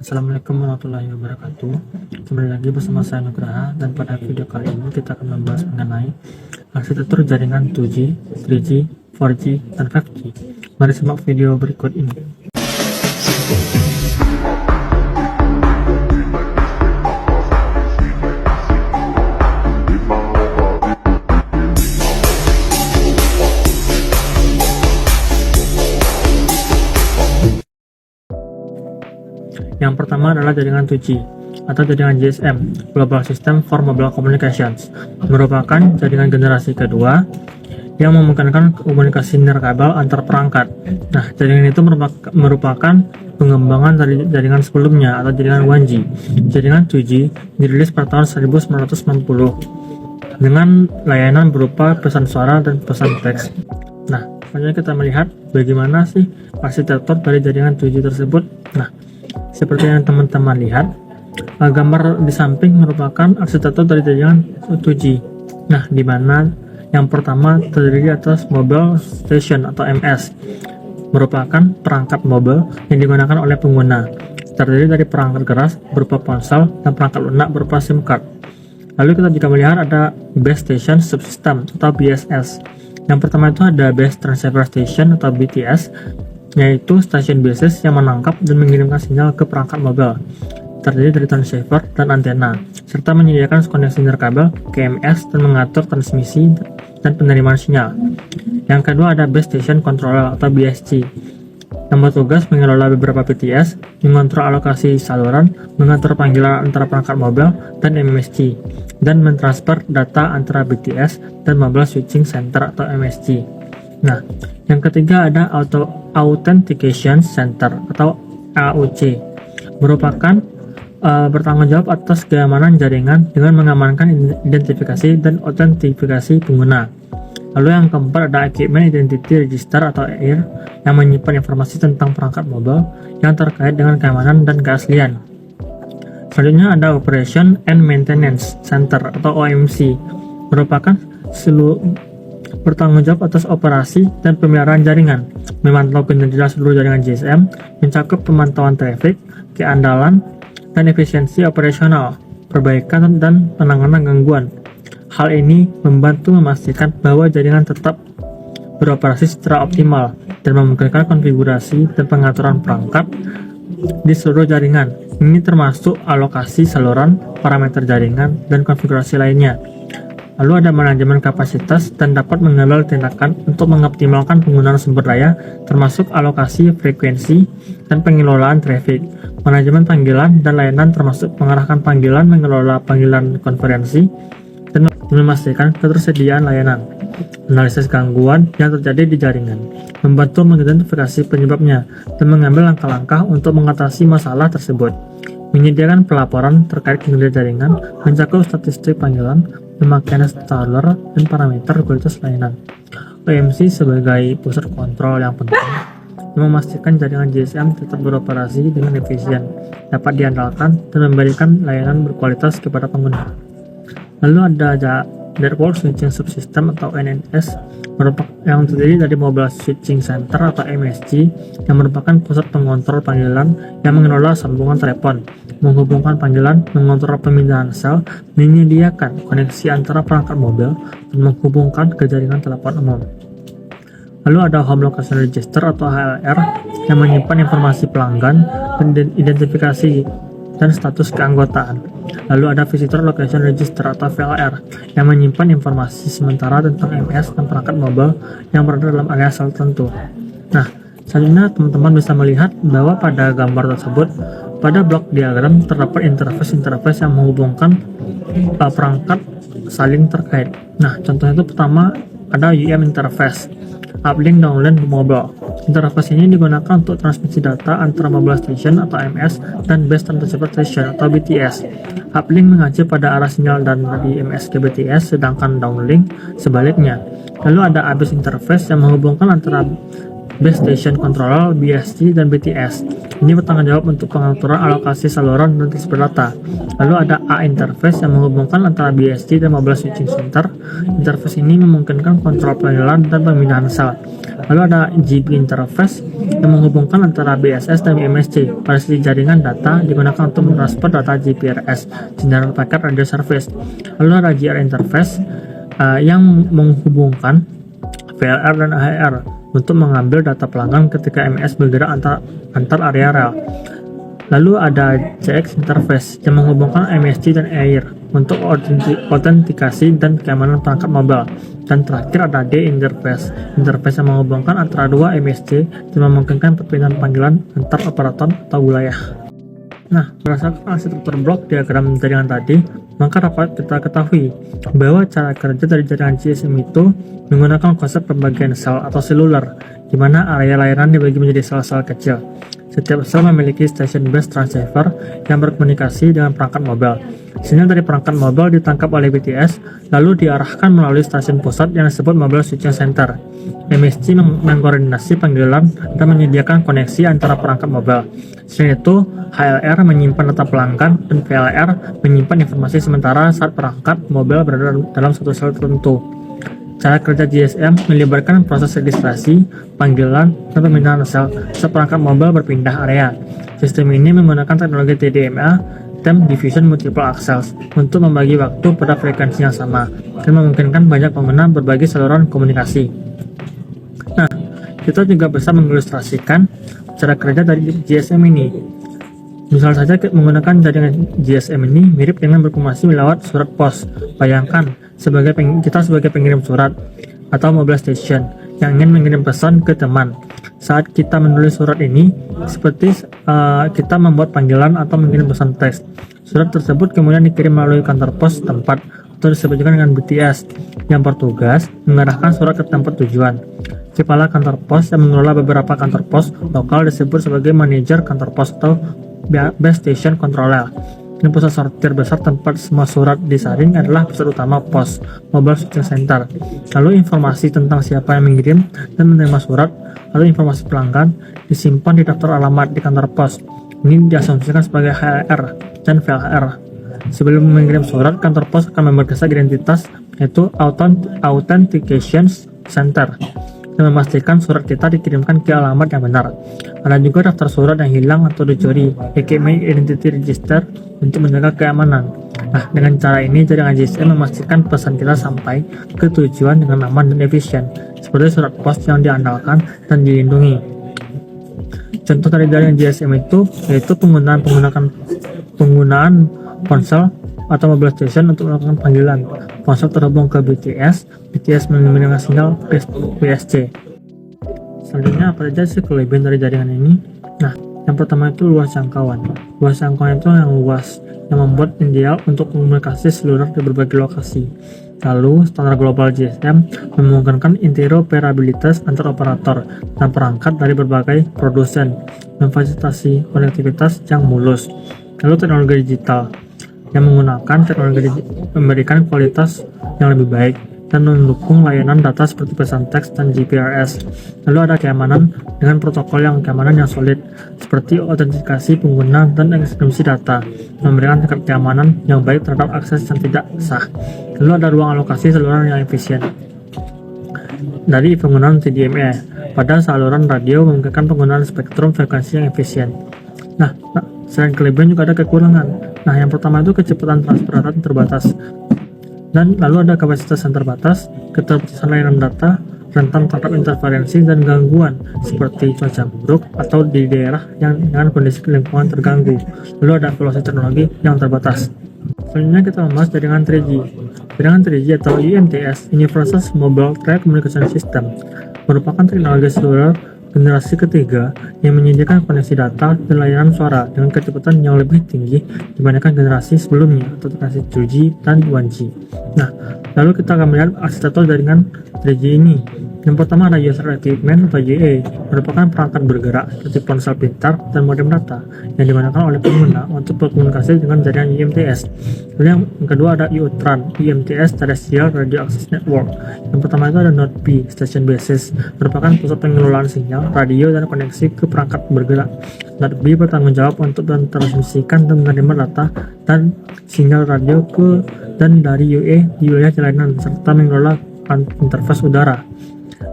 Assalamualaikum warahmatullahi wabarakatuh. Kembali lagi bersama saya Nugraha, dan pada video kali ini kita akan membahas mengenai arsitektur jaringan 2G, 3G, 4G, dan 5G. Mari simak video berikut ini. Yang pertama adalah jaringan 2G atau jaringan GSM, Global System for Mobile Communications, merupakan jaringan generasi kedua yang memungkinkan komunikasi nirkabel antar perangkat. Nah, jaringan itu merupakan pengembangan dari jaringan sebelumnya atau jaringan 1G. Jaringan 2G dirilis pada tahun 1990 dengan layanan berupa pesan suara dan pesan teks. Nah, selanjutnya kita melihat bagaimana sih arsitektur dari jaringan 2G tersebut. Nah, seperti yang teman-teman lihat, gambar di samping merupakan arsitektur dari jaringan 2G. Nah, di mana yang pertama terdiri atas mobile station atau MS, merupakan perangkat mobile yang digunakan oleh pengguna, terdiri dari perangkat keras berupa ponsel dan perangkat lunak berupa SIM card. Lalu kita juga melihat ada base station subsystem atau BSS. Yang pertama itu ada base transceiver station atau BTS, yaitu stasiun basis yang menangkap dan mengirimkan sinyal ke perangkat mobile, terdiri dari transceiver dan antena, serta menyediakan koneksi nirkabel KMS dan mengatur transmisi dan penerimaan sinyal. Yang kedua ada base station controller atau BSC, yang bertugas mengelola beberapa BTS, mengontrol alokasi saluran, mengatur panggilan antara perangkat mobile dan MMSC, dan mentransfer data antara BTS dan Mobile Switching Center atau MSC. Nah, yang ketiga ada Authentication Center atau AUC, merupakan bertanggung jawab atas keamanan jaringan dengan mengamankan identifikasi dan autentifikasi pengguna. Lalu yang keempat ada Equipment Identity Register atau EIR, yang menyimpan informasi tentang perangkat mobile yang terkait dengan keamanan dan keaslian. Selanjutnya ada Operation and Maintenance Center atau OMC, merupakan bertanggung jawab atas operasi dan pemeliharaan jaringan, memantau kinerja seluruh jaringan GSM, mencakup pemantauan traffic, keandalan, dan efisiensi operasional, perbaikan dan penanganan gangguan. Hal ini membantu memastikan bahwa jaringan tetap beroperasi secara optimal dan memungkinkan konfigurasi dan pengaturan perangkat di seluruh jaringan. Ini termasuk alokasi saluran, parameter jaringan, dan konfigurasi lainnya. Lalu ada manajemen kapasitas dan dapat mengambil tindakan untuk mengoptimalkan penggunaan sumber daya, termasuk alokasi frekuensi dan pengelolaan traffic, manajemen panggilan dan layanan termasuk mengarahkan panggilan, mengelola panggilan konferensi, dan memastikan ketersediaan layanan, analisis gangguan yang terjadi di jaringan, membantu mengidentifikasi penyebabnya, dan mengambil langkah-langkah untuk mengatasi masalah tersebut, menyediakan pelaporan terkait kinerja jaringan, mencakup statistik panggilan, pemakaian installer, dan parameter kualitas layanan. OMC sebagai pusat kontrol yang penting yang memastikan jaringan GSM tetap beroperasi dengan efisien, dapat diandalkan, dan memberikan layanan berkualitas kepada pengguna. Lalu ada Network Switching Subsystem atau NNS, yang terdiri dari Mobile Switching Center atau MSC, yang merupakan pusat pengontrol panggilan yang mengelola sambungan telepon, menghubungkan panggilan, mengontrol pemindahan sel, menyediakan koneksi antara perangkat mobil, dan menghubungkan ke jaringan telepon umum. Lalu ada Home Location Register atau HLR, yang menyimpan informasi pelanggan dan identifikasi dan status keanggotaan. Lalu ada Visitor Location Register atau VLR, yang menyimpan informasi sementara tentang MS dan perangkat mobile yang berada dalam area sel tertentu. Nah, selanjutnya teman-teman bisa melihat bahwa pada gambar tersebut, pada blok diagram terdapat interface yang menghubungkan perangkat saling terkait. Nah, contohnya itu pertama ada UM interface, uplink downlink mobile. Interface ini digunakan untuk transmisi data antara mobile station atau MS dan base transceiver station atau BTS. Uplink mengacu pada arah sinyal dari MS ke BTS, sedangkan downlink sebaliknya. Lalu ada ABIS interface yang menghubungkan antara Base Station Controller, BSC, dan BTS. Ini bertanggung jawab untuk pengaturan alokasi saluran dan transfer data. Lalu ada A interface yang menghubungkan antara BSC dan Mobile Switching Center. Interface ini memungkinkan kontrol pengenalan dan pemindahan sel. Lalu ada GB interface yang menghubungkan antara BSS dan MSC. Pada sisi jaringan, data digunakan untuk mentransfer data GPRS, General Packet Radio Service. Lalu ada GR interface yang menghubungkan VLR dan AHR untuk mengambil data pelanggan ketika MS bergerak antar area rel. Lalu ada CX interface yang menghubungkan MSC dan AIR untuk autentikasi dan keamanan perangkat mobile. Dan terakhir ada D interface yang menghubungkan antara dua MSC dan memungkinkan perpindahan panggilan antar operator atau wilayah. Nah, berdasarkan arsitektur blok diagram jaringan tadi, maka dapat kita ketahui bahwa cara kerja dari jaringan GSM itu menggunakan konsep pembagian sel atau seluler, di mana area layanan dibagi menjadi sel-sel kecil. Setiap sel memiliki station base transceiver yang berkomunikasi dengan perangkat mobile. Sinyal dari perangkat mobile ditangkap oleh BTS, lalu diarahkan melalui stasiun pusat yang disebut Mobile Switching Center. MSC mengkoordinasi panggilan dan menyediakan koneksi antara perangkat mobile. Selain itu, HLR menyimpan data pelanggan dan VLR menyimpan informasi sementara saat perangkat mobile berada dalam satu sel tertentu. Cara kerja GSM melibatkan proses registrasi, panggilan, dan pemindahan sel saat perangkat mobile berpindah area. Sistem ini menggunakan teknologi TDMA, Time Diffusion Multiple Access, untuk membagi waktu pada frekuensi yang sama dan memungkinkan banyak pengguna berbagi saluran komunikasi. Nah, kita juga bisa mengilustrasikan cara kerja dari GSM ini. Misal saja menggunakan jaringan GSM ini mirip dengan berkomunikasi lewat surat pos. Bayangkan, kita sebagai pengirim surat atau mobile station yang ingin mengirim pesan ke teman. Saat kita menulis surat ini, seperti kita membuat panggilan atau mengirim pesan teks. Surat tersebut kemudian dikirim melalui kantor pos tempat atau disebut juga dengan BTS yang bertugas mengarahkan surat ke tempat tujuan. Kepala kantor pos yang mengelola beberapa kantor pos lokal disebut sebagai manajer kantor pos atau Base Station Controller. Dan pusat sortir besar tempat semua surat disaring adalah pusat utama pos, Mobile Switching Center. Lalu informasi tentang siapa yang mengirim dan menerima surat, lalu informasi pelanggan disimpan di daftar alamat di kantor pos. Ini diasumsikan sebagai HLR dan VLR. Sebelum mengirim surat, kantor pos akan memeriksa identitas, yaitu Authentication Center, dan memastikan surat kita dikirimkan ke alamat yang benar. Ada juga daftar surat yang hilang atau dicuri, aka Identity Register, untuk menjaga keamanan. Nah, dengan cara ini jaringan GSM memastikan pesan kita sampai ke tujuan dengan aman dan efisien, seperti surat pos yang diandalkan dan dilindungi. Contoh dari jaringan GSM itu yaitu penggunaan ponsel atau mobile station untuk melakukan panggilan. Ponsel terhubung ke BTS mengirimkan sinyal PSC. Selanjutnya, apa saja sih kelebihan dari jaringan ini? Nah, yang pertama itu luas jangkauan. Luas jangkauan itu yang luas, yang membuat ideal untuk komunikasi seluler di berbagai lokasi. Lalu, standar global GSM memungkinkan interoperabilitas antar operator dan perangkat dari berbagai produsen, memfasilitasi konektivitas yang mulus. Lalu, teknologi digital yang menggunakan teknologi memberikan kualitas yang lebih baik dan mendukung layanan data seperti pesan teks dan GPRS. Lalu ada keamanan dengan protokol keamanan yang solid seperti autentikasi pengguna dan enkripsi data, memberikan tingkat keamanan yang baik terhadap akses yang tidak sah. Lalu ada ruang alokasi saluran yang efisien. Dari penggunaan TDMA pada saluran radio memungkinkan penggunaan spektrum frekuensi yang efisien. Nah, selain kelebihan juga ada kekurangan. Nah, yang pertama itu kecepatan transfer data terbatas. Dan lalu ada kapasitas yang terbatas, keterbatasan layanan data, rentan terhadap interferensi dan gangguan seperti cuaca buruk atau di daerah yang dengan kondisi lingkungan terganggu. Lalu ada evaluasi teknologi yang terbatas. Selanjutnya kita membahas jaringan 3G. Jaringan 3G atau UMTS, Universal Mobile Telecommunication System, merupakan teknologi seluler generasi ketiga yang menyediakan koneksi data dan layanan suara dengan kecepatan yang lebih tinggi dibandingkan generasi sebelumnya atau generasi 2G dan 1G. Nah, lalu kita akan melihat arsitektur jaringan 3G ini. Yang pertama ada User Equipment atau UA, merupakan perangkat bergerak seperti ponsel pintar dan modem data yang digunakan oleh pengguna untuk berkomunikasi dengan jaringan UMTS. Lalu yang kedua ada UTRAN, UMTS Terrestrial Radio Access Network. Yang pertama itu ada Node B, Station Basis, merupakan pusat pengelolaan sinyal, radio, dan koneksi ke perangkat bergerak. Node B bertanggung jawab untuk mentransmisikan dan menerima data dan sinyal radio ke dan dari UA di wilayah jalanan serta mengelola interface udara.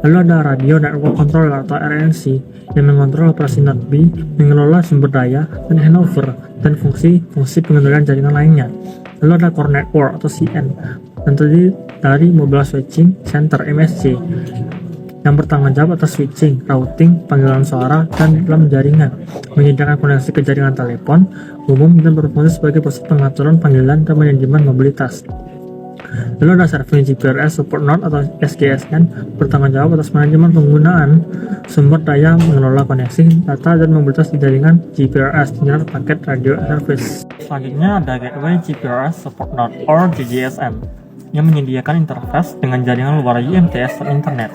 Lalu ada Radio Network Controller atau RNC yang mengontrol operasi Node B, mengelola sumber daya dan handover dan fungsi pengendalian jaringan lainnya. Lalu ada Core Network atau CN dan terdiri dari Mobile Switching Center MSC yang bertanggung jawab atas switching, routing, panggilan suara, dan dalam jaringan, menyediakan koneksi ke jaringan telepon umum dan berfungsi sebagai pusat pengaturan panggilan dan manajemen mobilitas. Lalu ada Serving GPRS Support Node atau SGSN, bertanggung jawab atas manajemen penggunaan sumber daya, mengelola koneksi, data, dan mobilitas di jaringan GPRS, General Packet Radio Service. Selanjutnya ada Gateway GPRS Support Node or GGSN yang menyediakan interface dengan jaringan luar UMTS dan internet,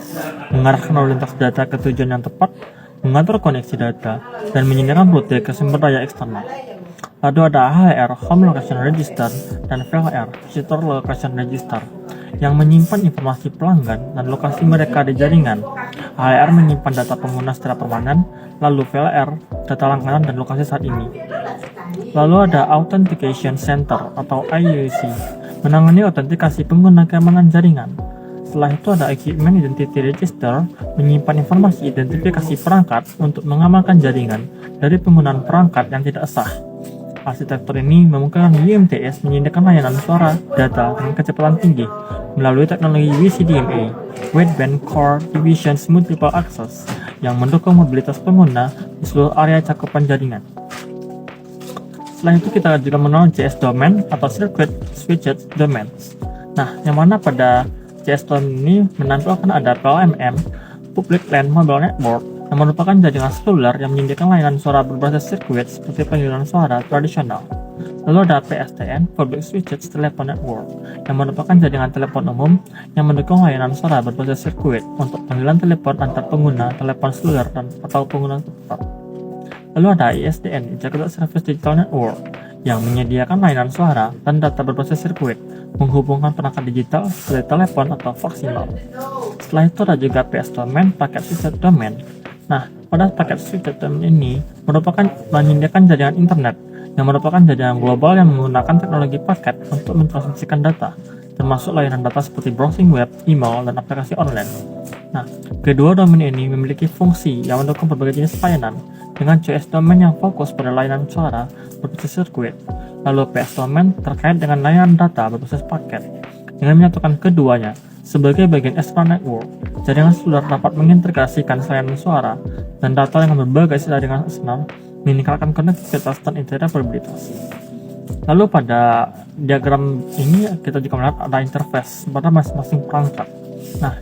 mengarahkan lalu lintas data ke tujuan yang tepat, mengatur koneksi data, dan menyediakan rute ke sumber daya eksternal. Lalu ada HLR Home Location Register dan VLR Visitor Location Register yang menyimpan informasi pelanggan dan lokasi mereka di jaringan. HLR menyimpan data pengguna secara permanen, lalu VLR data langganan dan lokasi saat ini. Lalu ada Authentication Center atau IUC, menangani autentikasi pengguna keamanan jaringan. Setelah itu ada Equipment Identity Register, menyimpan informasi identifikasi perangkat untuk mengamankan jaringan dari penggunaan perangkat yang tidak sah. Arsitektur ini memungkinkan UMTS menyediakan layanan suara data dengan kecepatan tinggi melalui teknologi WCDMA, Wideband Core Divisions Multiple Access, yang mendukung mobilitas pengguna di seluruh area cakupan jaringan. Selain itu kita juga mengenal JS Domain atau Circuit Switched Domains. Nah, yang mana pada JS Domain ini menampilkan ada PLMM, Public LAN Mobile Network, yang merupakan jaringan seluler yang menyediakan layanan suara berbasis sirkuit seperti panggilan suara tradisional. Lalu ada PSTN, Public Switched Telephone Network, yang merupakan jaringan telepon umum yang mendukung layanan suara berbasis sirkuit untuk panggilan telepon antar pengguna telepon seluler dan atau pengguna tetap. Lalu ada ISDN, Integrated Service Digital Network, yang menyediakan layanan suara dan data berbasis sirkuit, menghubungkan perangkat digital seperti telepon atau faksimal. Setelah itu ada juga PS Domain, Packet Switched Domain. Nah, pada paket switched domain ini merupakan menyediakan jaringan internet yang merupakan jaringan global yang menggunakan teknologi paket untuk mentransmisikan data, termasuk layanan data seperti browsing web, email, dan aplikasi online. Nah, kedua domain ini memiliki fungsi yang mendukung berbagai jenis layanan, dengan CS domain yang fokus pada layanan suara berbasis sirkuit, lalu PS domain terkait dengan layanan data berbasis paket. Dengan menyatukan keduanya sebagai bagian external network, jaringan seluler dapat mengintegrasikan layanan suara dan data dengan berbagai jaringan eksternal, meningkatkan konektivitas dan interoperabilitas. Lalu pada diagram ini kita juga melihat ada interface pada masing-masing perangkat. Nah,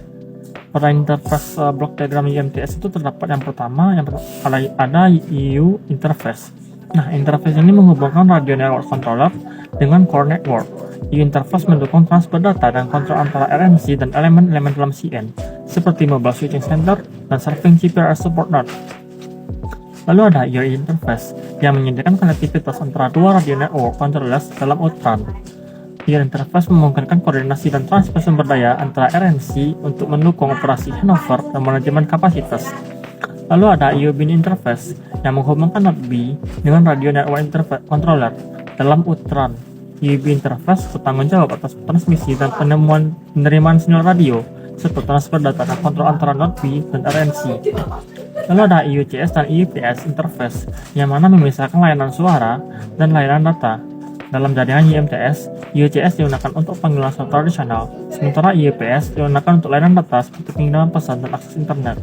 pada interface blok diagram UMTS itu terdapat yang pertama yang ada EU interface. Nah, interface ini menghubungkan radio network controller dengan core network. EU interface mendukung transfer data dan kontrol antara RNC dan elemen-elemen dalam CN, seperti Mobile Switching Center dan Serving GPRS Support Node. Lalu ada UART interface yang menyediakan konektivitas antara dua radio network controllers dalam UTRAN. UART interface memungkinkan koordinasi dan transfer sumber daya antara RNC untuk mendukung operasi handover dan manajemen kapasitas. Lalu ada UBIN interface yang menghubungkan Node B dengan radio network controller dalam UTRAN. UB interface bertanggung jawab atas transmisi dan penerimaan sinyal radio serta transfer data dan kontrol antara Node B dan RNC. Lalu ada IUCS dan IUPS interface yang mana memisahkan layanan suara dan layanan data. Dalam jaringan UMTS, IUCS digunakan untuk panggilan suara tradisional, sementara IUPS digunakan untuk layanan data seperti pengiriman pesan dan akses internet.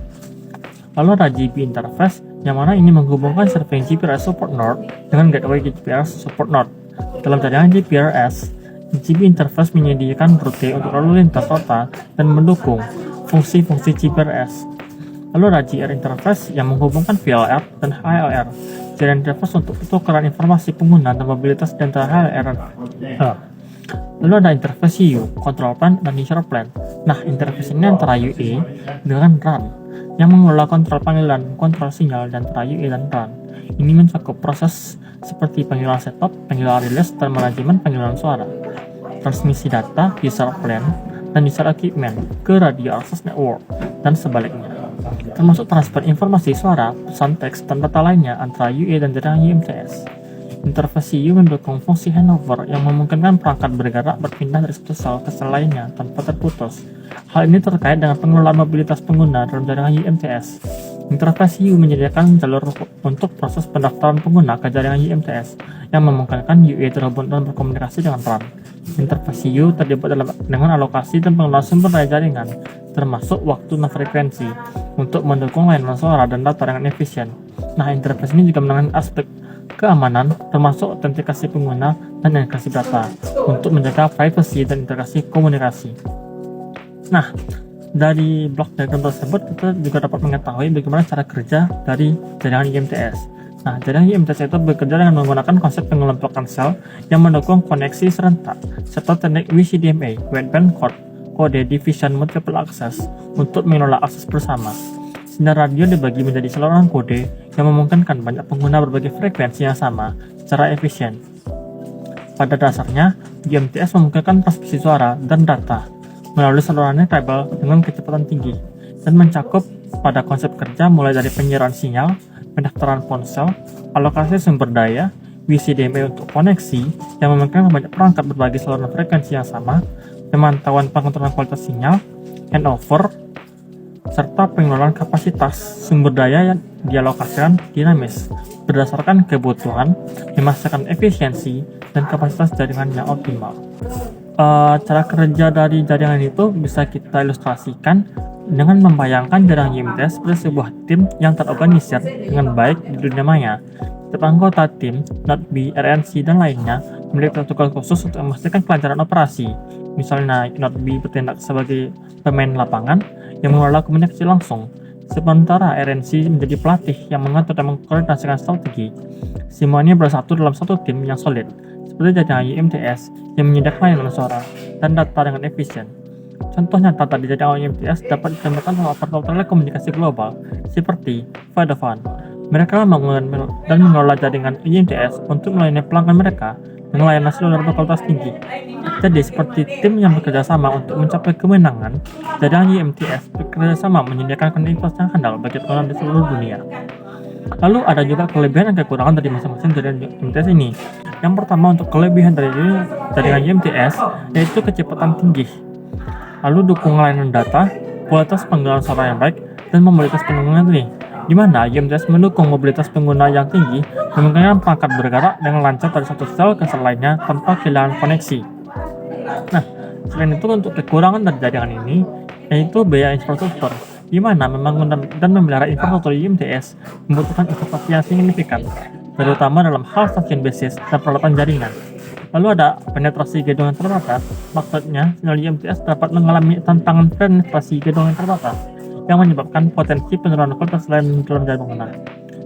Lalu ada GB interface yang mana ini menghubungkan Serving GPRS Support Node dengan Gateway GPRS Support Node. Dalam jaringan GPRS, GB interface menyediakan rute untuk lalu lintas rota dan mendukung fungsi-fungsi GPRS. Lalu ada GR interface yang menghubungkan VLR dan HLR. GR interface untuk pertukaran informasi pengguna dan mobilitas di antara HLR. Lalu ada interface CU, control plane, dan user plane. Nah, interface ini antara UA dengan RAN yang mengelola kontrol panggilan, kontrol sinyal dan antara UA dan RAN. Ini mencakup proses seperti panggilan setup, panggilan release, dan manajemen panggilan suara, transmisi data, user plan, dan user equipment ke radio access network, dan sebaliknya. Termasuk transfer informasi suara, pesan teks, dan data lainnya antara UA dan jaringan UMTS. Interface U mendukung fungsi handover yang memungkinkan perangkat bergerak berpindah dari satu sel ke sel lainnya tanpa terputus. Hal ini terkait dengan pengelolaan mobilitas pengguna dalam jaringan UMTS. Interface U menyediakan jalur untuk proses pendaftaran pengguna ke jaringan UMTS yang memungkinkan UA terhubung dan berkomunikasi dengan RAN. Interface U terlibat dengan alokasi dan pengelolaan sumber daya jaringan, termasuk waktu dan frekuensi, untuk mendukung layanan suara dan data dengan efisien. Nah, interface ini juga menangani aspek keamanan, termasuk autentikasi pengguna dan enkripsi data, untuk menjaga privasi dan integrasi komunikasi. Nah, dari blok diagram tersebut kita juga dapat mengetahui bagaimana cara kerja dari jaringan UMTS. Nah, jaringan UMTS itu bekerja dengan menggunakan konsep pengelompokan sel yang mendukung koneksi serentak serta teknik WCDMA (Wideband Kode Division Multiple Access) untuk mengelola akses bersama. Sinyal radio dibagi menjadi saluran kode yang memungkinkan banyak pengguna berbagai frekuensi yang sama secara efisien. Pada dasarnya, UMTS memungkinkan transmisi suara dan data melalui saluran kabel dengan kecepatan tinggi dan mencakup pada konsep kerja mulai dari penyiaran sinyal, pendaftaran ponsel, alokasi sumber daya, WCDMA untuk koneksi yang memungkinkan banyak perangkat berbagi saluran frekuensi yang sama, pemantauan pengontrolan kualitas sinyal, handover, serta pengelolaan kapasitas sumber daya yang dialokasikan dinamis berdasarkan kebutuhan, memastikan efisiensi dan kapasitas jaringan yang optimal. Cara kerja dari jaringan itu bisa kita ilustrasikan dengan membayangkan jaringan UMTS sebagai sebuah tim yang terorganisir dengan baik di dunia maya. Setiap anggota tim, Node B, RNC, dan lainnya memiliki tugas khusus untuk memastikan kelancaran operasi. Misalnya, Node B bertindak sebagai pemain lapangan yang mengelola komunikasi langsung, sementara RNC menjadi pelatih yang mengatur dan mengkoordinasikan strategi. Semuanya bersatu dalam satu tim yang solid, seperti jaringan UMTS yang menyediakan layanan suara dan data dengan efisien. Contoh nyata di jaringan UMTS dapat ditemukan oleh operator telekomunikasi global seperti Vodafone. Mereka membangun dan mengelola jaringan UMTS untuk melayani pelanggan mereka dengan layanan seluler berkualitas tinggi. Jadi, seperti tim yang bekerja sama untuk mencapai kemenangan, jaringan UMTS bekerja sama menyediakan konektivitas yang handal bagi pengguna di seluruh dunia. Lalu ada juga kelebihan dan kekurangan dari masing-masing jaringan UMTS ini. Yang pertama, untuk kelebihan dari jaringan UMTS yaitu kecepatan tinggi, lalu dukungan layanan data, kualitas panggilan suara yang baik, dan mobilitas pengguna tinggi, di mana UMTS mendukung mobilitas pengguna yang tinggi, memungkinkan perangkat bergerak dengan lancar dari satu sel ke sel lainnya tanpa kehilangan koneksi. Nah, selain itu untuk kekurangan dari jaringan ini yaitu biaya infrastruktur, di mana membangun dan memelihara infrastruktur UMTS membutuhkan investasi yang signifikan, terutama dalam hal stasiun basis dan peralatan jaringan. Lalu ada penetrasi gedung yang terbatas, maksudnya sinyal UMTS dapat mengalami tantangan penetrasi gedung yang terbatas yang menyebabkan potensi penurunan kualitas layanan dalam jaringan.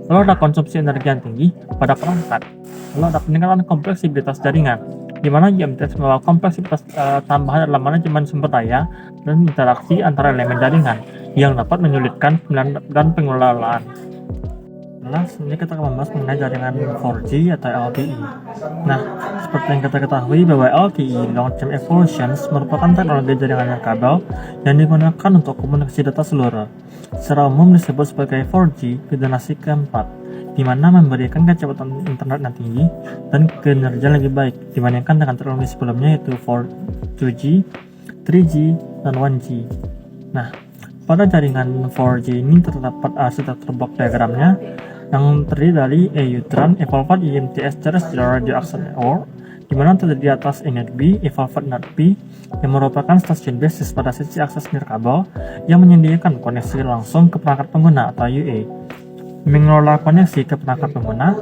Lalu ada konsumsi energi yang tinggi pada perangkat. Lalu ada peningkatan kompleksibilitas jaringan, di mana UMTS membawa kompleksibilitas tambahan dalam manajemen sumber daya dan interaksi antara elemen jaringan yang dapat menyulitkan dan pengelolaan. Selanjutnya kita akan membahas mengenai jaringan 4G atau LTE. Nah, seperti yang kita ketahui bahwa LTE (Long Term Evolutions) merupakan teknologi jaringan kabel yang digunakan untuk komunikasi data seluler. Secara umum disebut sebagai 4G generasi keempat, di mana memberikan kecepatan internet yang tinggi dan kinerja lebih baik dibandingkan dengan teknologi sebelumnya yaitu 2G, 3G, dan 1G. Nah, pada jaringan 4G ini terdapat arsitektur blok diagramnya yang terdiri dari EUTRAN Evolved UMTS Terrestrial Radio Access Network, di mana terdiri di atas Node B, Evolved Node B, yang merupakan stasiun basis pada sisi akses nirkabel yang menyediakan koneksi langsung ke perangkat pengguna atau UA. Mengelola koneksi ke perangkat pengguna,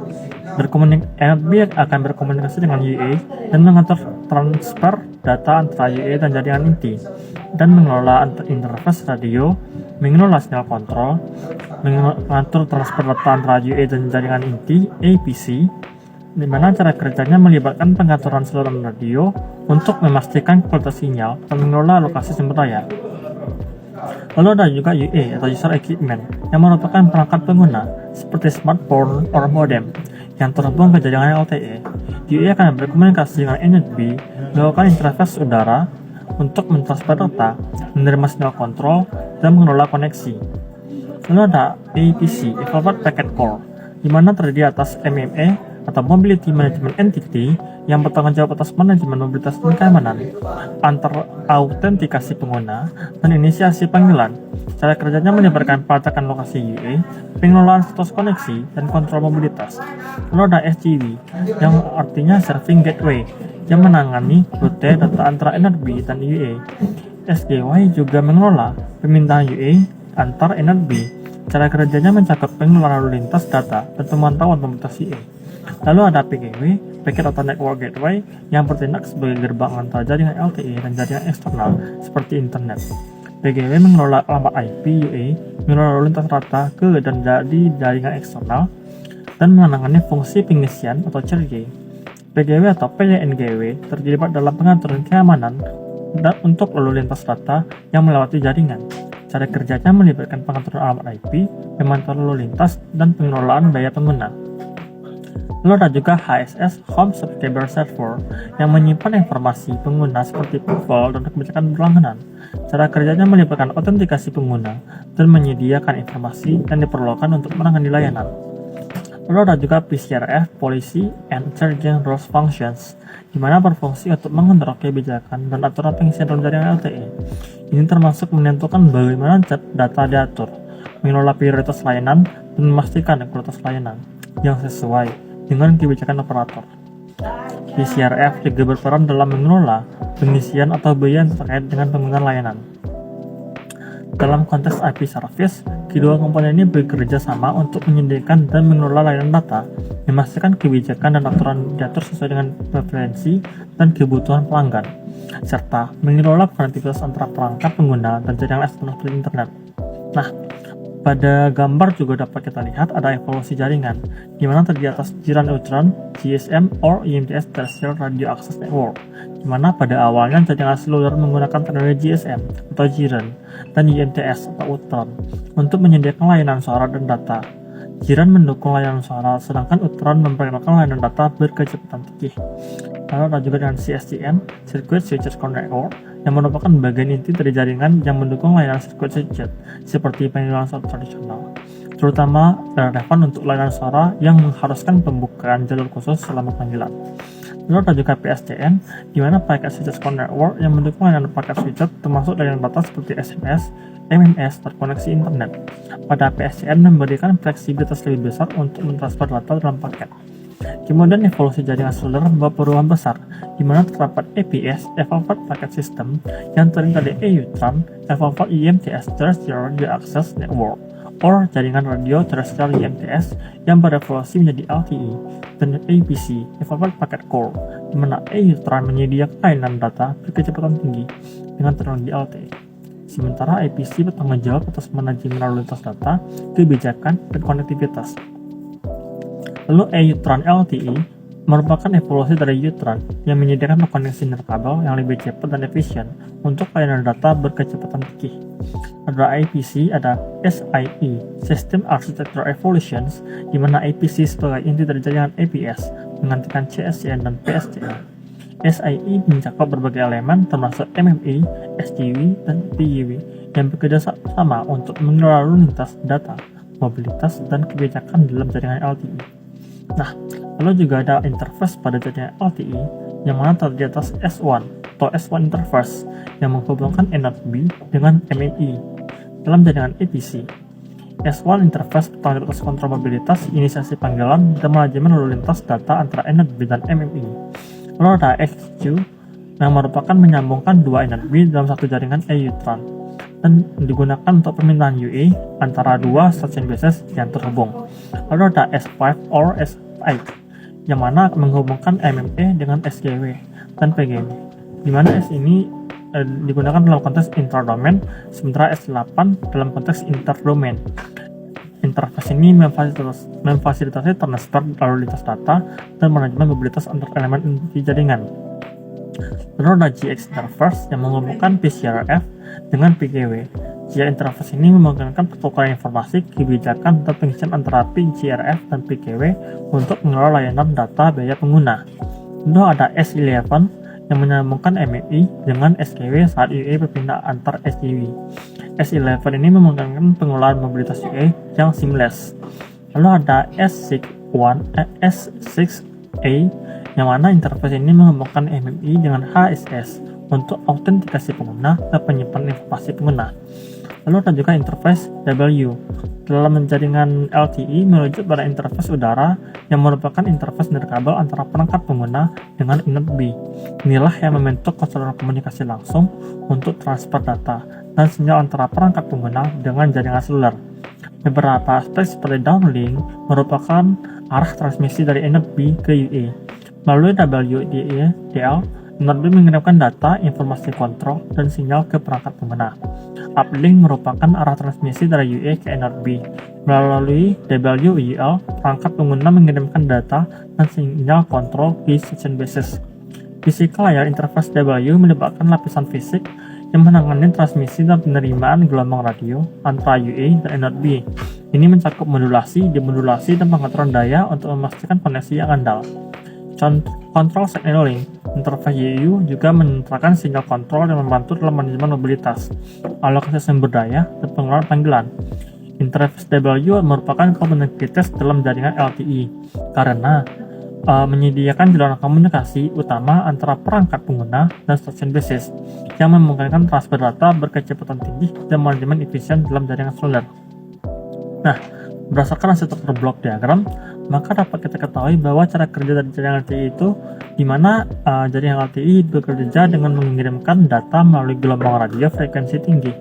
Node B akan berkomunikasi dengan UA dan mengatur transfer data antara UA dan jaringan inti, dan mengelola interface radio, mengelola sinyal kontrol, mengatur transfer data antara UA dan jaringan inti (APC), di mana cara kerjanya melibatkan pengaturan saluran radio untuk memastikan kualitas sinyal dan mengelola lokasi sumber daya. Lalu ada juga UA atau User Equipment yang merupakan perangkat pengguna seperti smartphone atau modem yang terhubung ke jaringan LTE. UA akan berkomunikasi dengan NFB, melakukan interface udara untuk mentransfer data, menerima sinyal kontrol, dan mengelola koneksi. Lalu ada APC, Evolved Packet Core, di mana terdiri atas MMA atau Mobility Management Entity yang bertanggung jawab atas manajemen mobilitas dan keamanan, antar autentikasi pengguna, dan inisiasi panggilan. Cara kerjanya melibatkan pelacakan lokasi UA, pengelolaan status koneksi, dan kontrol mobilitas. Lalu ada SGW, yang artinya Serving Gateway, yang menangani rute data antara NRB dan UA. SGY juga mengelola permintaan UA antar NRB. Cara kerjanya mencakup pengelolaan lalu lintas data dan pemantauan mobilitas UA. Lalu ada PGW, Packet Auto Network Gateway, yang bertindak sebagai gerbang antara jaringan LTE dan jaringan eksternal seperti internet. PGW mengelola alamat IP UA, mengelola lalu lintas rata ke dan dari jaringan eksternal, dan menangani fungsi pengisian atau charge. PGW atau PNGW terlibat dalam pengaturan keamanan dan untuk lalu lintas data yang melewati jaringan. Cara kerjanya melibatkan pengaturan alamat IP, pemantauan lalu lintas, dan pengelolaan daya pengguna. Lalu ada juga HSS Home Subscriber Server yang menyimpan informasi pengguna seperti profil dan kebijakan berlangganan. Cara kerjanya melibatkan autentikasi pengguna dan menyediakan informasi yang diperlukan untuk menangani layanan. Lalu ada juga PCRF, Policy and Charging Rules Functions, di mana berfungsi untuk mengontrol kebijakan dan aturan pengisian dalam jaringan LTE. Ini termasuk menentukan bagaimana data diatur, mengelola prioritas layanan, dan memastikan kualitas layanan yang sesuai dengan kebijakan operator. PCRF juga berperan dalam mengelola pengisian atau biaya terkait dengan penggunaan layanan. Dalam konteks IP service, kedua komponen ini bekerja sama untuk menyediakan dan mengelola layanan data, memastikan kebijakan dan aturan diatur sesuai dengan preferensi dan kebutuhan pelanggan, serta mengelola konektivitas antara perangkat pengguna dan jaringan eksternal seperti internet. Nah, pada gambar juga dapat kita lihat ada evolusi jaringan, di mana terdiri atas Jiran Neutron, GSM, or UMTS Terrestrial Radio Access Network, di mana pada awalnya jaringan seluler menggunakan teknologi GSM atau Jiran dan UMTS atau Utron untuk menyediakan layanan suara dan data. Jiran mendukung layanan suara, sedangkan Utron memperkenalkan layanan data berkecepatan tinggi. Lalu ada juga dengan CSCN, Circuit Switched Core Network, yang merupakan bagian inti dari jaringan yang mendukung layanan sirkuit switched seperti panggilan suara tradisional, terutama relevan untuk layanan suara yang mengharuskan pembukaan jalur khusus selama panggilan. Lalu ada juga PSTN, di mana Packet Switched Core Network yang mendukung layanan paket switched termasuk layanan data seperti SMS, MMS, terkoneksi internet. Pada PSTN memberikan fleksibilitas lebih besar untuk mentransfer data dalam paket. Kemudian evolusi jaringan seluler membawa perubahan besar, di mana terdapat EPS, Evolved Packet System, yang terdiri dari EUTRAN, Evolved UMTS Terrestrial Radio Access Network, or jaringan radio terrestrial UMTS yang berevolusi menjadi LTE, dan APC, Evolved Packet Core, di mana EUTRAN menyediakan layanan data berkecepatan tinggi dengan teknologi LTE. Sementara APC bertanggung jawab atas manajemen lalu lintas data, kebijakan, dan konektivitas. Lalu EUTRAN LTE merupakan evolusi dari UTRAN yang menyediakan koneksi nirkabel yang lebih cepat dan efisien untuk layanan data berkecepatan tinggi. Ada APC, ada SIE, System Architecture Evolutions, di mana APC sebagai inti dari jaringan APS menggantikan CSCN dan PSTN. SIE mencakup berbagai elemen termasuk MME, SGW, dan PGW yang bekerja sama untuk mengelola lalu lintas data, mobilitas, dan kebijakan dalam jaringan LTE. Nah, lalu juga ada interface pada jaringan LTE yang mana terdiri atas S1 atau S1 interface yang menghubungkan NRB dengan MME dalam jaringan APC. S1 interface bertanggung atas kontrol mobilitas, inisiasi panggilan, dan manajemen lalu lintas data antara NRB dan MME. Lalu ada XQ yang merupakan menyambungkan dua NRB dalam satu jaringan EUTRAN dan digunakan untuk permintaan UA antara dua stasiun basis yang terhubung. Lalu ada S5 or S8 yang mana menghubungkan MME dengan SGW dan PGW, di mana S ini digunakan dalam konteks intradomain, sementara S8 dalam konteks interdomain. Interface ini memfasilitasi transfer lalu lintas data dan manajemen mobilitas antar elemen inti jaringan. Lalu ada GX Interface yang menghubungkan PCRF dengan PGW. GX Interface ini memungkinkan pertukaran informasi, kebijakan, dan pengisian antara PCRF dan PGW untuk mengelola layanan data biaya pengguna. Lalu ada S11 yang menyambungkan MII dengan SKW saat UA berpindah antar SJW. S11 ini memungkinkan pengelolaan mobilitas UA yang seamless. Lalu ada S6A yang mana interface ini menghubungkan MII dengan HSS untuk autentikasi pengguna dan penyimpanan informasi pengguna. Lalu ada juga interface W. Dalam jaringan LTE merujuk pada interface udara yang merupakan interface nirkabel antara perangkat pengguna dengan inlet B. Inilah yang membentuk konselor komunikasi langsung untuk transfer data dan sinyal antara perangkat pengguna dengan jaringan seluler. Beberapa aspek seperti downlink merupakan arah transmisi dari inlet B ke UA. Melalui WDL, inlet B mengirimkan data, informasi kontrol, dan sinyal ke perangkat pengguna. Uplink merupakan arah transmisi dari UA ke inlet B. Melalui WEL, perangkat pengguna mengirimkan data dan sinyal kontrol di session basis. Physical layer interface W melibatkan lapisan fisik yang menangani transmisi dan penerimaan gelombang radio antara UA dan inlet B. Ini mencakup modulasi, demodulasi, dan pengaturan daya untuk memastikan koneksi yang andal. Control signaling interface YU juga menetralkan sinyal kontrol dan membantu dalam manajemen mobilitas, alokasi sumber daya, dan pengelolaan panggilan. Interface W merupakan komponentivitas dalam jaringan LTE karena menyediakan jalan komunikasi utama antara perangkat pengguna dan stasiun basis yang memungkinkan transfer data berkecepatan tinggi dan manajemen efisien dalam jaringan seluler. Nah, berdasarkan arsitektur blok diagram, maka dapat kita ketahui bahwa cara kerja dari jaringan LTE itu di mana jaringan LTE bekerja dengan mengirimkan data melalui gelombang radio frekuensi tinggi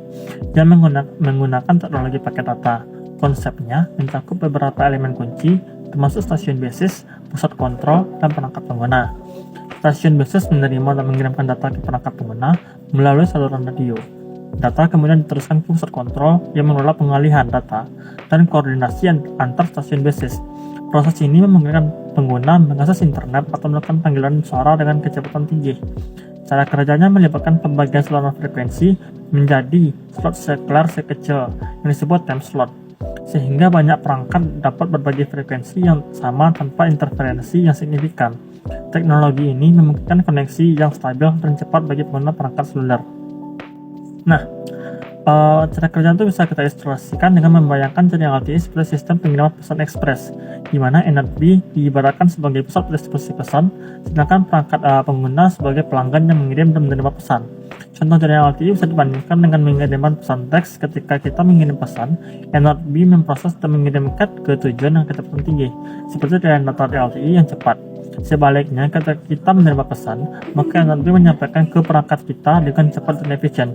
dan menggunakan teknologi paket data. Konsepnya mencakup beberapa elemen kunci termasuk stasiun basis, pusat kontrol, dan perangkat pengguna. Stasiun basis menerima dan mengirimkan data ke perangkat pengguna melalui saluran radio. Data kemudian diteruskan ke pusat kontrol yang mengelola pengalihan data dan koordinasi antar stasiun basis. Proses ini memungkinkan pengguna mengakses internet atau melakukan panggilan suara dengan kecepatan tinggi. Cara kerjanya melibatkan pembagian saluran frekuensi menjadi slot sekuler sekecil yang disebut time slot, sehingga banyak perangkat dapat berbagi frekuensi yang sama tanpa interferensi yang signifikan. Teknologi ini memungkinkan koneksi yang stabil dan cepat bagi pengguna perangkat seluler. Nah, cara kerja itu bisa kita ilustrasikan dengan membayangkan jaringan LTE seperti sistem pengiriman pesan ekspres, di mana inlet B diibaratkan sebagai pusat distribusi pesan, sedangkan perangkat pengguna sebagai pelanggan yang mengirim dan menerima pesan. Contoh jaringan LTE bisa dibandingkan dengan mengirimkan pesan teks. Ketika kita mengirim pesan, inlet B memproses dan mengirimkan ke tujuan yang kecepatan tinggi, seperti jaringan data LTE yang cepat. Sebaliknya, ketika kita menerima pesan, maka inlet B menyampaikan ke perangkat kita dengan cepat dan efisien.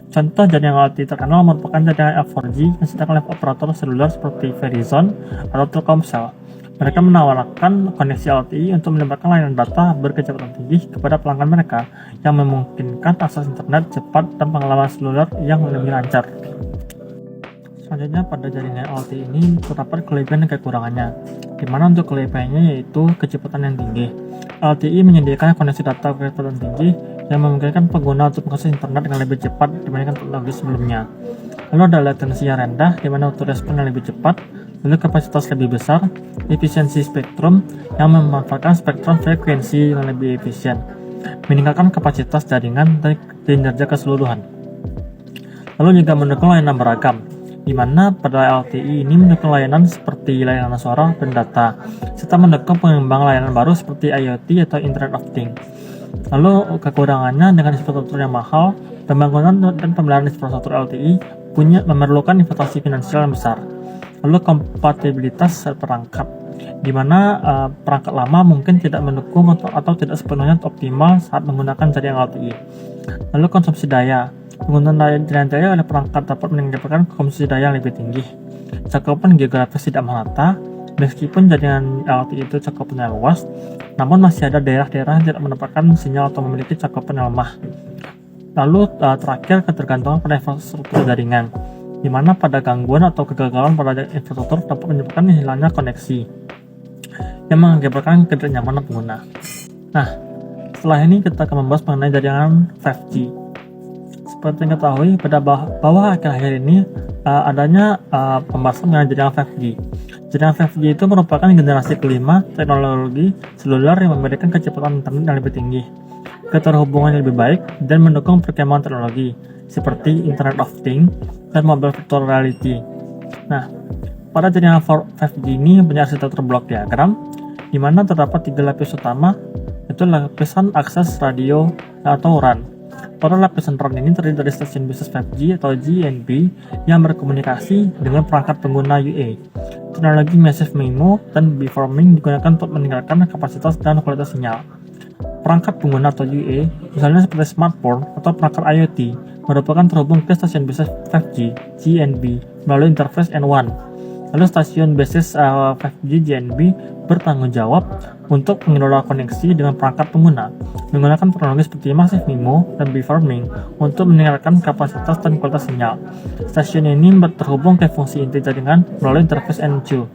Contoh jaringan LTE terkenal merupakan jaringan L4G yang sedang oleh operator seluler seperti Verizon atau Telkomsel. Mereka menawarkan koneksi LTE untuk menyebarkan layanan data berkecepatan tinggi kepada pelanggan mereka yang memungkinkan akses internet cepat dan pengalaman seluler yang lebih lancar. Selanjutnya, pada jaringan LTE ini terdapat kelebihan dan kekurangannya, di mana untuk kelebihannya yaitu kecepatan yang tinggi. LTE menyediakan koneksi data berkecepatan tinggi yang memungkinkan pengguna untuk mengakses internet dengan lebih cepat dibandingkan teknologi sebelumnya. Lalu ada latensi yang rendah, di mana waktu respon yang lebih cepat, lalu kapasitas lebih besar, efisiensi spektrum yang memanfaatkan spektrum frekuensi yang lebih efisien, meningkatkan kapasitas jaringan dan kinerja keseluruhan. Lalu juga mendukung layanan beragam, di mana pada LTE ini mendukung layanan seperti layanan suara dan data, serta mendukung pengembangan layanan baru seperti IoT atau Internet of Things. Lalu kekurangannya dengan infrastruktur yang mahal, pembangunan dan pemeliharaan infrastruktur LTE memerlukan investasi finansial yang besar. Lalu kompatibilitas perangkat, di mana perangkat lama mungkin tidak mendukung atau tidak sepenuhnya optimal saat menggunakan jaringan LTE. Lalu konsumsi daya, penggunaan jaringan daya oleh perangkat dapat menyebabkan konsumsi daya yang lebih tinggi. Cakupan geografis tidak merata, meskipun jaringan LTE itu cakupannya luas, namun masih ada daerah-daerah yang tidak mendapatkan sinyal atau memiliki cakupan yang lemah. Lalu terakhir, ketergantungan pada infrastruktur jaringan, di di mana pada gangguan atau kegagalan pada infrastruktur dapat menyebabkan hilangnya koneksi yang mengakibatkan ketidaknyamanan pengguna. Nah, setelah ini kita akan membahas mengenai jaringan 5G. Seperti yang ketahui, pada bawah akhir-akhir ini adanya pembahasan mengenai jaringan 5G. Jaringan 5G itu merupakan generasi kelima teknologi seluler yang memberikan kecepatan internet yang lebih tinggi, keterhubungan yang lebih baik, dan mendukung perkembangan teknologi seperti Internet of Things dan mobile virtual reality. Nah, pada jaringan 5G ini punya arsitektur blok diagram, di mana terdapat 3 lapis utama, yaitu lapisan akses radio atau RAN. Pada lapisan RAN ini terdiri dari stasiun bisnis 5G atau GNB yang berkomunikasi dengan perangkat pengguna UA. Teknologi Massive MIMO dan beamforming digunakan untuk meningkatkan kapasitas dan kualitas sinyal. Perangkat pengguna atau UA, misalnya seperti smartphone atau perangkat IoT, merupakan terhubung ke stasiun bisnis 5G GNB melalui interface N1. Lalu stasiun basis 5G GNB bertanggung jawab untuk mengelola koneksi dengan perangkat pengguna menggunakan teknologi seperti Massive MIMO dan beamforming untuk meningkatkan kapasitas dan kualitas sinyal. Stasiun ini terhubung ke fungsi inti jaringan melalui interface N2.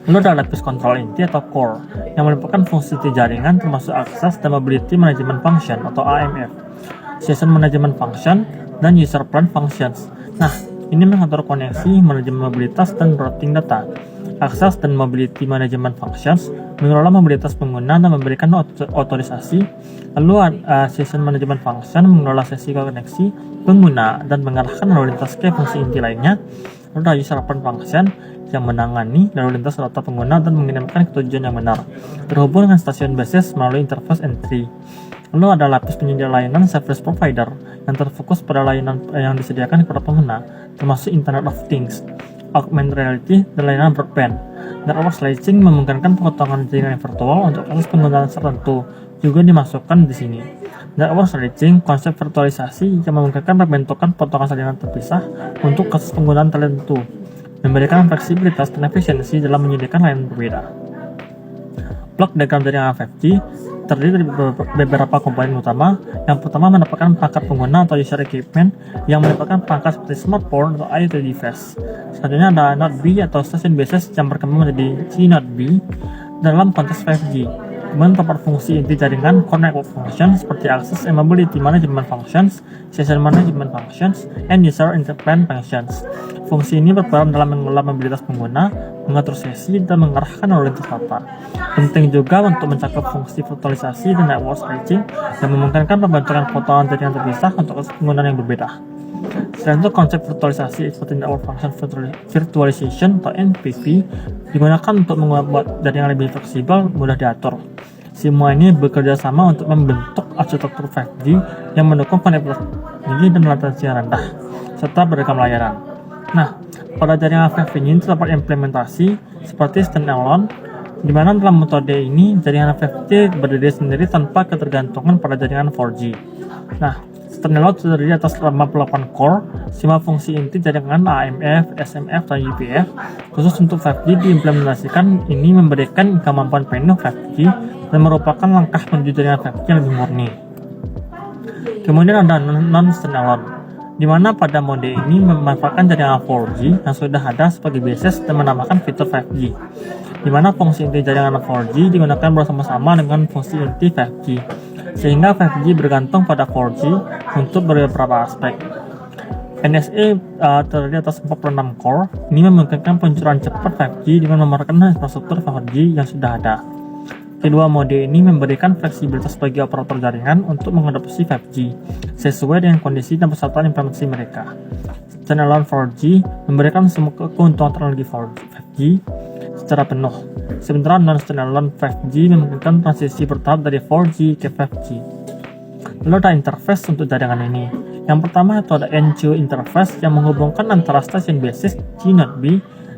Lalu ada lapis kontrol inti atau core yang merupakan fungsi inti jaringan termasuk akses dan mobility management function atau AMF, session management function, dan user plan functions. Nah, ini mengatur koneksi, manajemen mobilitas, dan routing data. Akses dan mobility management functions mengelola mobilitas pengguna dan memberikan otorisasi. Lalu session management function mengelola sesi koneksi pengguna dan mengarahkan lalu lintas ke fungsi inti lainnya. Lalu ada user plan function yang menangani lalu lintas data pengguna dan mengirimkan ke tujuan yang benar, terhubung dengan stasiun basis melalui interface N3. Lalu ada lapis penyedia layanan service provider yang terfokus pada layanan yang disediakan kepada pengguna, termasuk Internet of Things, augmented reality, dan layanan broadband. Network slicing memungkinkan pemotongan jaringan virtual untuk akses penggunaan tertentu juga dimasukkan di sini. Network slicing, konsep virtualisasi yang memungkinkan pembentukan potongan jaringan terpisah untuk kasus penggunaan tertentu, memberikan fleksibilitas dan efisiensi dalam menyediakan layanan berbeda. Blok diagram jaringan 5G terdiri dari beberapa komponen utama. Yang pertama mendapatkan perangkat pengguna atau user equipment yang merupakan perangkat seperti smartphone atau IoT device. Selanjutnya ada Node B atau stasiun basis yang berkembang menjadi G-Node B dalam konteks 5G. Kemudian terdapat fungsi inti jaringan core network function seperti access and mobility management functions, session management functions, and user interface functions. Fungsi ini berperan dalam mengelola mobilitas pengguna, mengatur sesi, dan mengarahkan lalu lintas data. Penting juga untuk mencakup fungsi virtualisasi dan network slicing yang memungkinkan pembentukan potongan jaringan terpisah untuk penggunaan yang berbeda. Selain itu, konsep virtualisasi seperti Network Function Virtualization atau NPV digunakan untuk membuat jaringan lebih fleksibel, mudah diatur. Semua ini bekerja sama untuk membentuk arsitektur 5G yang mendukung konektivitas tinggi dan latensi rendah, serta beragam layanan. Nah, pada jaringan 5G ini terdapat implementasi seperti standalone, di mana dalam metode ini jaringan 5G berdiri sendiri tanpa ketergantungan pada jaringan 4G. Nah, standalone terdiri atas 58 core, 5 fungsi inti jaringan AMF, SMF, dan UPF. Khusus untuk 5G diimplementasikan ini memberikan kemampuan penuh 5G dan merupakan langkah menuju jaringan 5G yang lebih murni. Kemudian ada non-standalone, di mana pada mode ini memanfaatkan jaringan 4G yang sudah ada sebagai basis dan menambahkan fitur 5G, di mana fungsi inti jaringan 4G digunakan bersama-sama dengan fungsi inti 5G, sehingga 5G bergantung pada 4G untuk beberapa aspek. NSA terdiri atas 46 core, ini memungkinkan peluncuran cepat 5G dengan memanfaatkan infrastruktur 4G yang sudah ada. Kedua mode ini memberikan fleksibilitas bagi operator jaringan untuk mengadopsi 5G sesuai dengan kondisi dan persatuan implementasi mereka. Standalone 4G memberikan semua keuntungan teknologi 5G secara penuh, sementara non-standalone 5G memungkinkan transisi bertahap dari 4G ke 5G. Lalu ada interface untuk jaringan ini. Yang pertama itu ada N2 interface yang menghubungkan antara stasiun basis G-Node B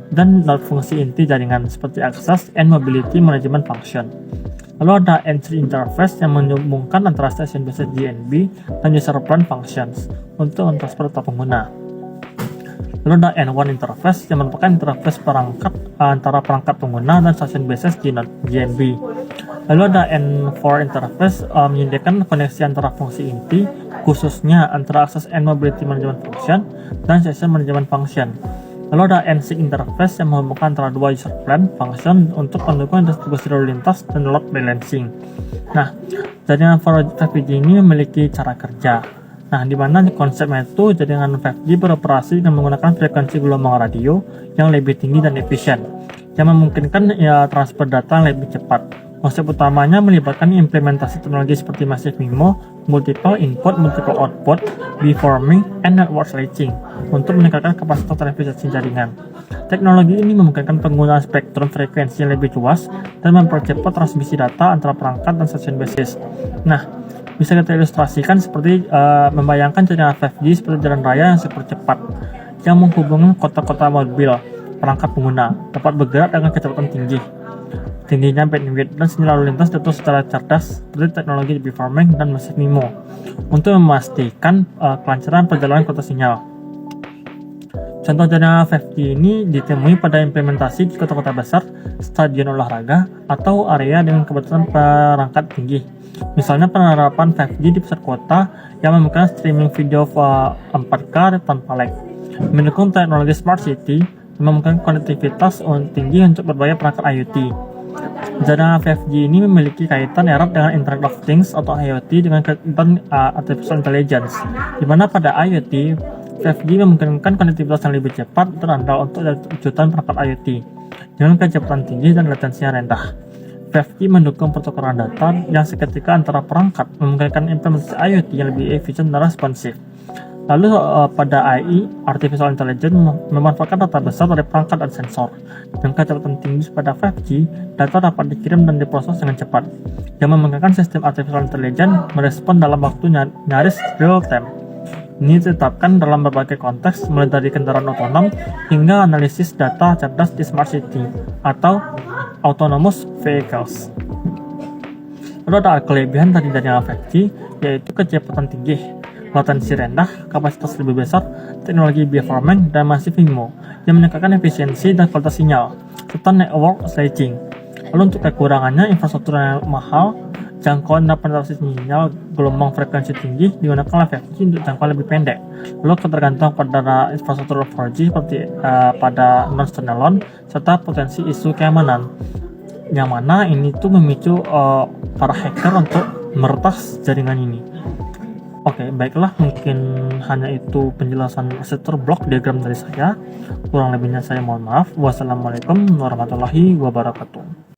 dan fungsi inti jaringan seperti access and mobility management function. Lalu ada N3 interface yang menghubungkan antara stasiun basis GNB dan user plan functions untuk transfer data pengguna. Lalu ada N1 interface yang merupakan interface perangkat antara perangkat pengguna dan stasiun basis GNB. Lalu ada N4 interface menyediakan koneksi antara fungsi inti, khususnya antara akses and mobility management function dan session management function. Lalu ada NC interface yang menghubungkan antara dua user plan function untuk mendukung distribusi lalu lintas dan load balancing. Nah, jaringan 5G ini memiliki cara kerja. Nah, di mana konsepnya itu jaringan 5G beroperasi dengan menggunakan frekuensi gelombang radio yang lebih tinggi dan efisien, yang memungkinkan transfer data yang lebih cepat. Konsep utamanya melibatkan implementasi teknologi seperti Massive MIMO, multiple input, multiple output, beamforming, and network slicing untuk meningkatkan kapasitas dan efisiensi jaringan. Teknologi ini memungkinkan penggunaan spektrum frekuensi yang lebih luas dan mempercepat transmisi data antara perangkat dan stasiun basis. Nah, bisa kita ilustrasikan seperti membayangkan jaringan 5G seperti jalan raya yang super cepat yang menghubungkan kota-kota mobil perangkat pengguna dapat bergerak dengan kecepatan tingginya bandwidth dan sinyal lalu lintas diatur secara cerdas seperti teknologi beamforming dan Massive MIMO untuk memastikan kelancaran perjalanan kota sinyal. Contoh jaringan 5G ini ditemui pada implementasi di kota-kota besar, stadion olahraga, atau area dengan kebutuhan perangkat tinggi. Misalnya penerapan 5G di pusat kota yang memungkinkan streaming video 4K tanpa lag, mendukung teknologi Smart City, memungkinkan konektivitas tinggi untuk berbagai perangkat IoT. Jaringan 5G ini memiliki kaitan erat dengan Internet of Things atau IoT dengan kaitan Artificial Intelligence, di mana pada IoT, 5G memungkinkan konektivitas yang lebih cepat dan andal untuk wujudkan perangkat IoT dengan kecepatan tinggi dan latensi yang rendah. 5G mendukung pertukaran data yang seketika antara perangkat, memungkinkan implementasi IoT yang lebih efisien dan responsif. Lalu pada AI, Artificial Intelligence memanfaatkan data besar dari perangkat dan sensor. Dengan kecepatan tinggi pada 5G, data dapat dikirim dan diproses dengan cepat, yang memungkinkan sistem Artificial Intelligence merespon dalam waktu nyaris real time. Ini ditetapkan dalam berbagai konteks, mulai dari kendaraan otonom hingga analisis data cerdas di Smart City atau Autonomous Vehicles. Lalu ada kelebihan dari jaringan 5G, yaitu kecepatan tinggi, latensi rendah, kapasitas lebih besar, teknologi beamforming, dan Massive MIMO yang meningkatkan efisiensi dan kualitas sinyal, serta network slicing. Lalu untuk kekurangannya, infrastruktur yang mahal, jangkauan dan penetrasi sinyal gelombang frekuensi tinggi digunakan 5G untuk jangkauan lebih pendek. Lalu ketergantungan pada infrastruktur 4G seperti pada non-standalone, serta potensi isu keamanan, yang mana ini tuh memicu para hacker untuk meretas jaringan ini. Oke, baiklah, mungkin hanya itu penjelasan arsitektur blok diagram dari saya. Kurang lebihnya saya mohon maaf. Wassalamualaikum warahmatullahi wabarakatuh.